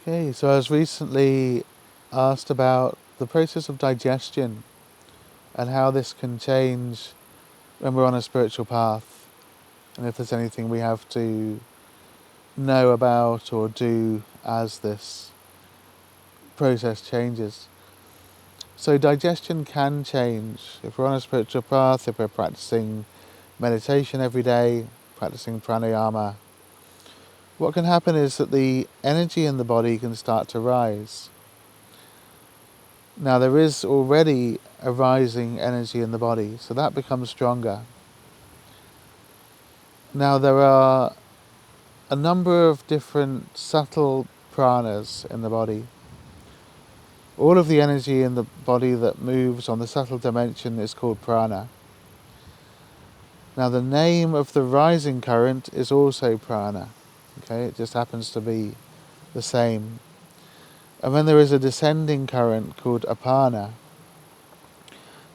Okay, so I was recently asked about the process of digestion and how this can change when we're on a spiritual path, and if there's anything we have to know about or do as this process changes. So digestion can change if we're on a spiritual path, if we're practicing meditation every day, practicing pranayama. What can happen is that the energy in the body can start to rise. Now there is already a rising energy in the body, so that becomes stronger. Now there are a number of different subtle pranas in the body. All of the energy in the body that moves on the subtle dimension is called prana. Now the name of the rising current is also prana. Okay, it just happens to be the same. And then there is a descending current called apana.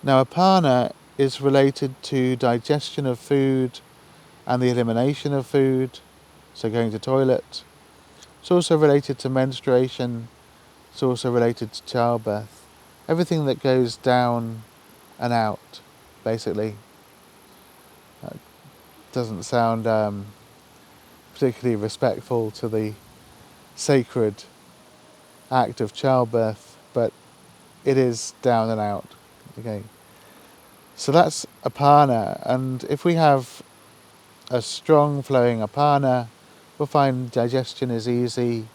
Now apana is related to digestion of food and the elimination of food, so going to toilet. It's also related to menstruation. It's also related to childbirth. Everything that goes down and out, basically. That doesn't sound particularly respectful to the sacred act of childbirth, but it is down and out. Okay. So that's apana, and if we have a strong flowing apana, we'll find digestion is easy,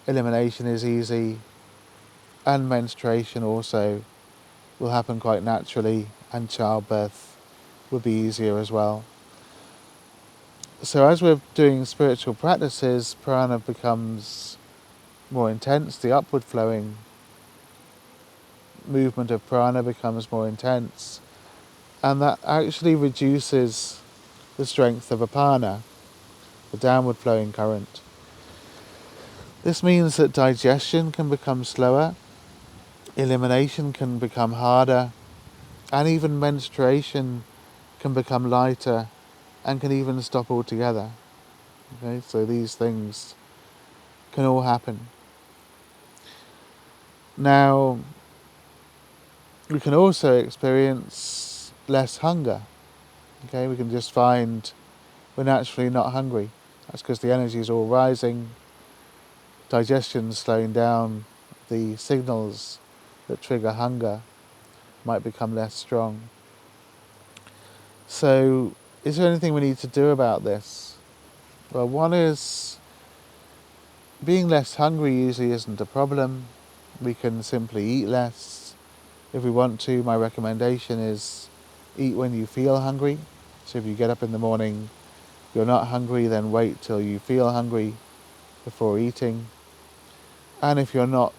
elimination is easy, and menstruation also will happen quite naturally, and childbirth would be easier as well. So as we're doing spiritual practices, prana becomes more intense, the upward flowing movement of prana becomes more intense, and that actually reduces the strength of apana, the downward flowing current. This means that digestion can become slower, elimination can become harder, and even menstruation can become lighter and can even stop altogether. Okay, so these things can all happen. Now, we can also experience less hunger. Okay, we can just find we're naturally not hungry. That's because the energy is all rising, digestion's slowing down, the signals that trigger hunger might become less strong. So, is there anything we need to do about this? Well, one is being less hungry usually isn't a problem. We can simply eat less. If we want to, my recommendation is eat when you feel hungry. So if you get up in the morning, you're not hungry, then wait till you feel hungry before eating. And if you're not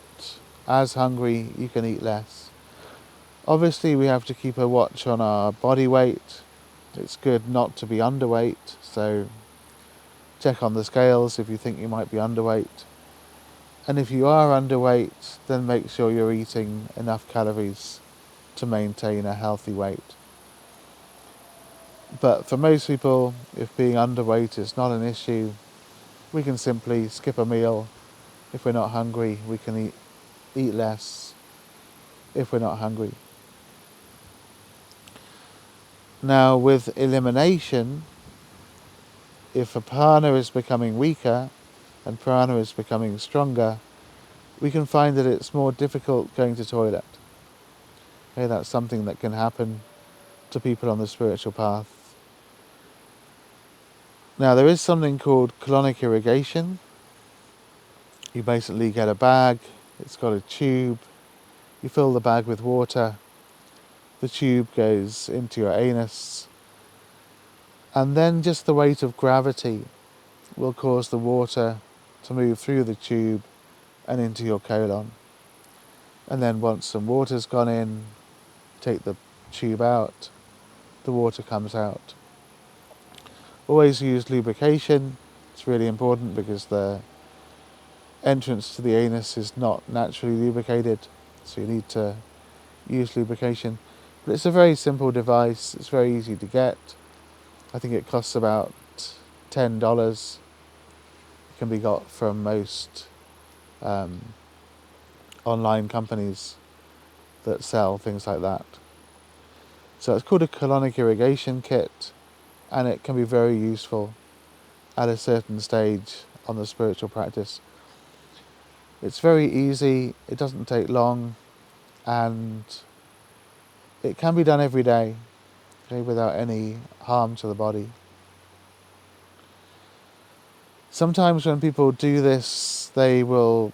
as hungry, you can eat less. Obviously, we have to keep a watch on our body weight. It's good not to be underweight, so check on the scales if you think you might be underweight. And if you are underweight, then make sure you're eating enough calories to maintain a healthy weight. But for most people, if being underweight is not an issue, we can simply skip a meal. If we're not hungry, we can eat less if we're not hungry. Now with elimination, if apana is becoming weaker and prana is becoming stronger, we can find that it's more difficult going to toilet. Okay, that's something that can happen to people on the spiritual path. Now there is something called colonic irrigation. You basically get a bag, it's got a tube, you fill the bag with water, the tube goes into your anus, and then just the weight of gravity will cause the water to move through the tube and into your colon. And then once some water's gone in, take the tube out, the water comes out. Always use lubrication. It's really important because the entrance to the anus is not naturally lubricated, so you need to use lubrication. But it's a very simple device, it's very easy to get. I think it costs about $10. It can be got from most online companies that sell things like that. So it's called a colonic irrigation kit, and it can be very useful at a certain stage on the spiritual practice. It's very easy, it doesn't take long, and it can be done every day, okay, without any harm to the body. Sometimes when people do this, they will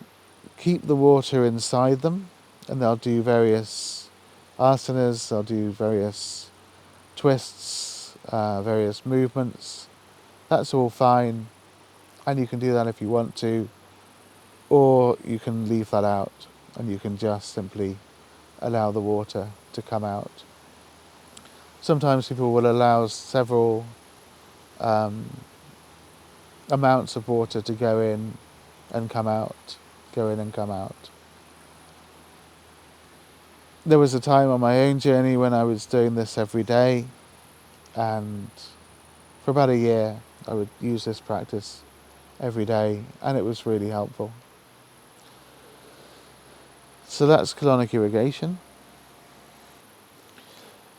keep the water inside them, and they'll do various asanas, they'll do various twists, various movements. That's all fine, and you can do that if you want to, or you can leave that out and you can just simply allow the water to come out. Sometimes people will allow several amounts of water to go in and come out, go in and come out. There was a time on my own journey when I was doing this every day, and for about a year I would use this practice every day, and it was really helpful. So that's colonic irrigation.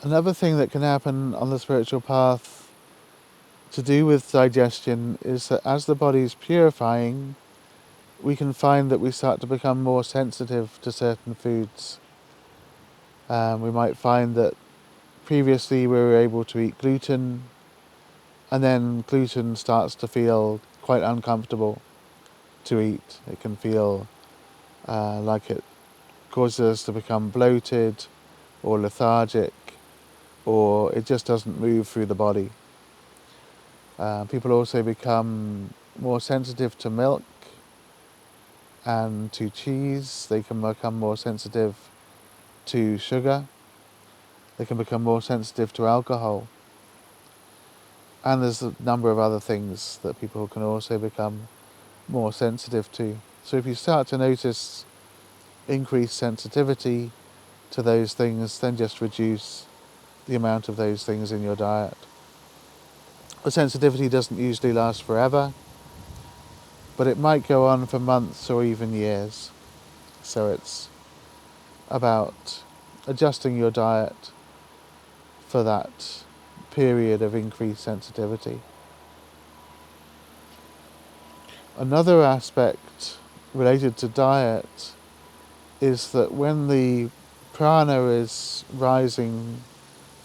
Another thing that can happen on the spiritual path to do with digestion is that as the body is purifying, we can find that we start to become more sensitive to certain foods. We might find that previously we were able to eat gluten, and then gluten starts to feel quite uncomfortable to eat. It can feel like it causes us to become bloated or lethargic, or it just doesn't move through the body. People also become more sensitive to milk and to cheese. They can become more sensitive to sugar. They can become more sensitive to alcohol. And there's a number of other things that people can also become more sensitive to. So if you start to notice increased sensitivity to those things, then just reduce the amount of those things in your diet. The sensitivity doesn't usually last forever, but it might go on for months or even years. So it's about adjusting your diet for that period of increased sensitivity. Another aspect related to diet is that when the prana is rising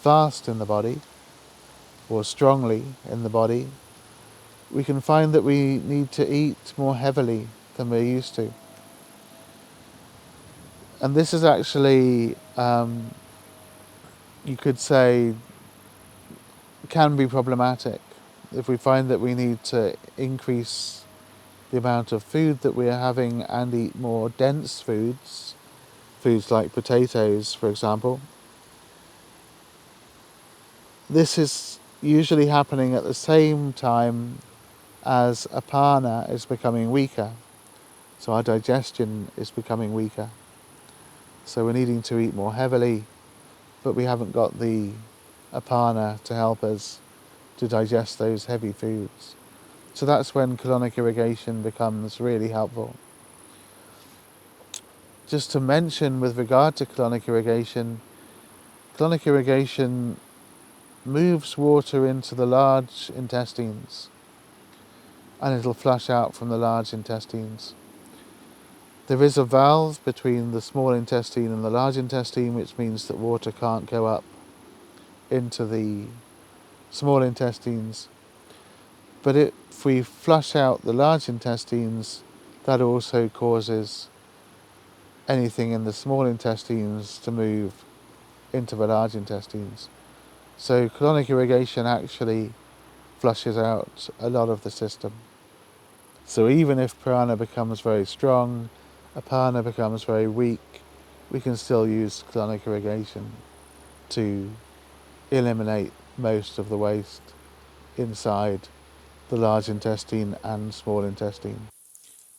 fast in the body, or strongly in the body, we can find that we need to eat more heavily than we're used to. And this is actually, you could say, can be problematic. If we find that we need to increase the amount of food that we are having and eat more dense foods like potatoes, for example, this is usually happening at the same time as apana is becoming weaker. So our digestion is becoming weaker. So we're needing to eat more heavily, but we haven't got the apana to help us to digest those heavy foods. So that's when colonic irrigation becomes really helpful. Just to mention with regard to colonic irrigation moves water into the large intestines, and it'll flush out from the large intestines. There is a valve between the small intestine and the large intestine, which means that water can't go up into the small intestines. But if we flush out the large intestines, that also causes anything in the small intestines to move into the large intestines. So colonic irrigation actually flushes out a lot of the system. So even if prana becomes very strong, apana becomes very weak, we can still use colonic irrigation to eliminate most of the waste inside the large intestine and small intestine.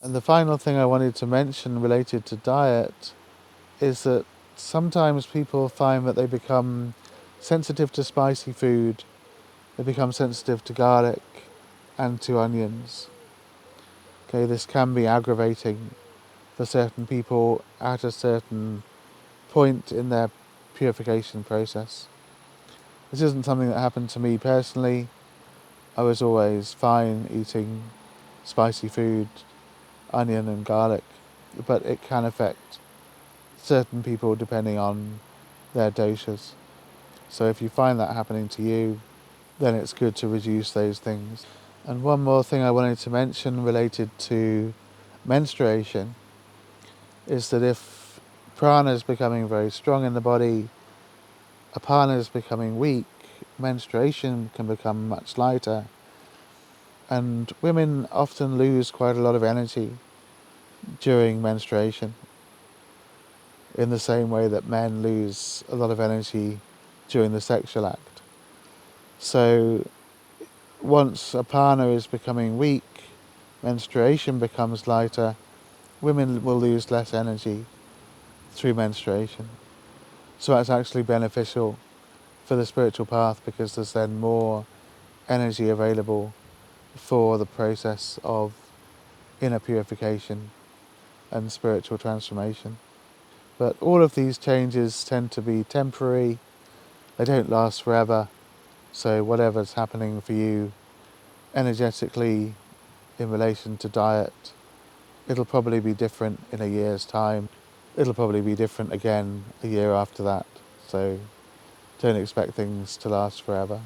And the final thing I wanted to mention related to diet is that sometimes people find that they become sensitive to spicy food, they become sensitive to garlic and to onions. Okay, this can be aggravating for certain people at a certain point in their purification process. This isn't something that happened to me personally. I was always fine eating spicy food, onion and garlic, but it can affect certain people depending on their doshas. So if you find that happening to you, then it's good to reduce those things. And one more thing I wanted to mention related to menstruation is that if prana is becoming very strong in the body, apana is becoming weak, menstruation can become much lighter, and women often lose quite a lot of energy during menstruation in the same way that men lose a lot of energy during the sexual act. So once apana is becoming weak, menstruation becomes lighter, women will lose less energy through menstruation. So that's actually beneficial for the spiritual path because there's then more energy available for the process of inner purification and spiritual transformation. But all of these changes tend to be temporary, they don't last forever, so whatever's happening for you energetically in relation to diet, it'll probably be different in a year's time. It'll probably be different again a year after that, so don't expect things to last forever.